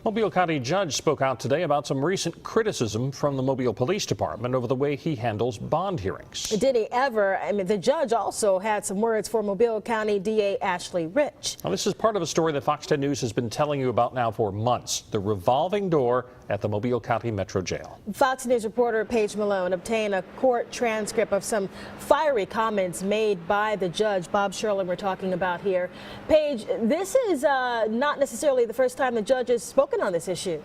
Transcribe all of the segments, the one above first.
Mobile County judge spoke out today about some recent criticism from the Mobile Police Department over the way he handles bond hearings. Did he ever? I mean, the judge also had some words for Mobile County DA Ashley Rich. Now, this is part of a story that Fox 10 News has been telling you about now for months. The revolving door at the Mobile County Metro Jail. Fox News reporter Paige Malone obtained a court transcript of some fiery comments made by the judge, Bob Sherling, we're talking about here. Paige, this is not necessarily the first time the judge has spoken on this issue.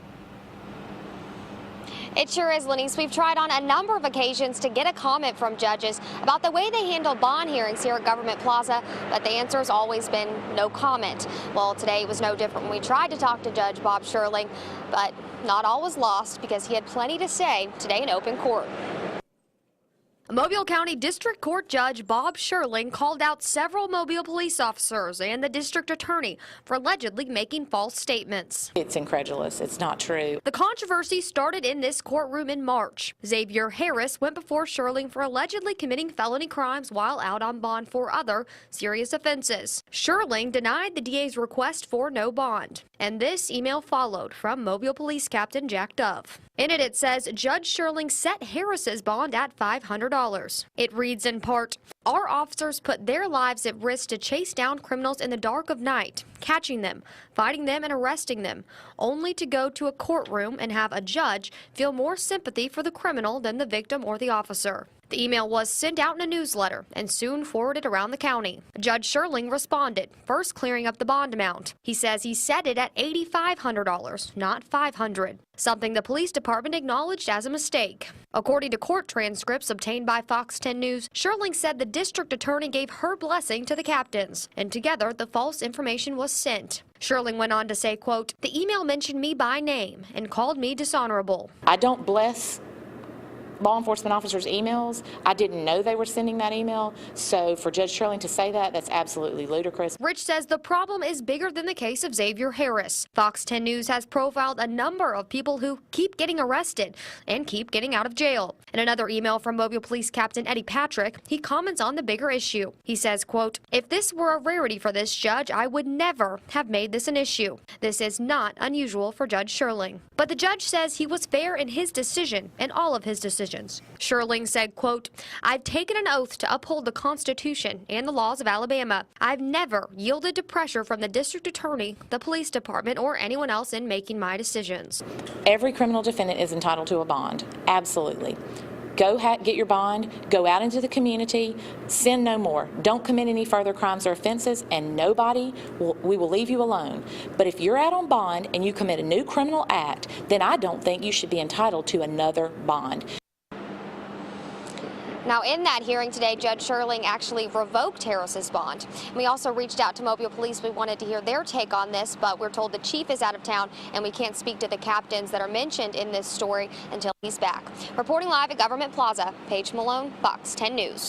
It sure is, Lenise. We've tried on a number of occasions to get a comment from judges about the way they handle bond hearings here at Government Plaza, but the answer has always been no comment. Well, today was no different when we tried to talk to Judge Bob Sherling, but not all was lost because he had plenty to say today in open court. Mobile County District Court Judge Bob Sherling called out several Mobile police officers and the district attorney for allegedly making false statements. It's incredulous. It's not true. The controversy started in this courtroom in March. Xavier Harris went before Sherling for allegedly committing felony crimes while out on bond for other serious offenses. Sherling denied the DA's request for no bond. And this email followed from Mobile Police Captain Jack Dove. In it says Judge Sherling set Harris's bond at $500. It reads in part, "Our officers put their lives at risk to chase down criminals in the dark of night, catching them, fighting them, and arresting them, only to go to a courtroom and have a judge feel more sympathy for the criminal than the victim or the officer." The email was sent out in a newsletter and soon forwarded around the county. Judge Sherling responded, first clearing up the bond amount. He says he set it at $8,500, not $500, something the police department acknowledged as a mistake. According to court transcripts obtained by Fox 10 News, Sherling said the district attorney gave her blessing to the captains, and together the false information was sent. Sherling went on to say, quote, "The email mentioned me by name and called me dishonorable." I don't bless law enforcement officers' emails. I didn't know they were sending that email, so for Judge Sherling to say that, that's absolutely ludicrous. Rich says the problem is bigger than the case of Xavier Harris. Fox 10 News has profiled a number of people who keep getting arrested and keep getting out of jail. In another email from Mobile Police Captain Eddie Patrick, he comments on the bigger issue. He says, quote, "If this were a rarity for this judge, I would never have made this an issue. This is not unusual for Judge Sherling." But the judge says he was fair in his decision and all of his decisions. Sherling said, quote, "I've taken an oath to uphold the Constitution and the laws of Alabama. I've never yielded to pressure from the district attorney, the police department, or anyone else in making my decisions." Every criminal defendant is entitled to a bond. Absolutely. Go get your bond, go out into the community, sin no more. Don't commit any further crimes or offenses, and we will leave you alone. But if you're out on bond and you commit a new criminal act, then I don't think you should be entitled to another bond. Now, in that hearing today, Judge Sherling actually revoked Harris's bond. We also reached out to Mobile Police. We wanted to hear their take on this, but we're told the chief is out of town and we can't speak to the captains that are mentioned in this story until he's back. Reporting live at Government Plaza, Paige Malone, Fox 10 News.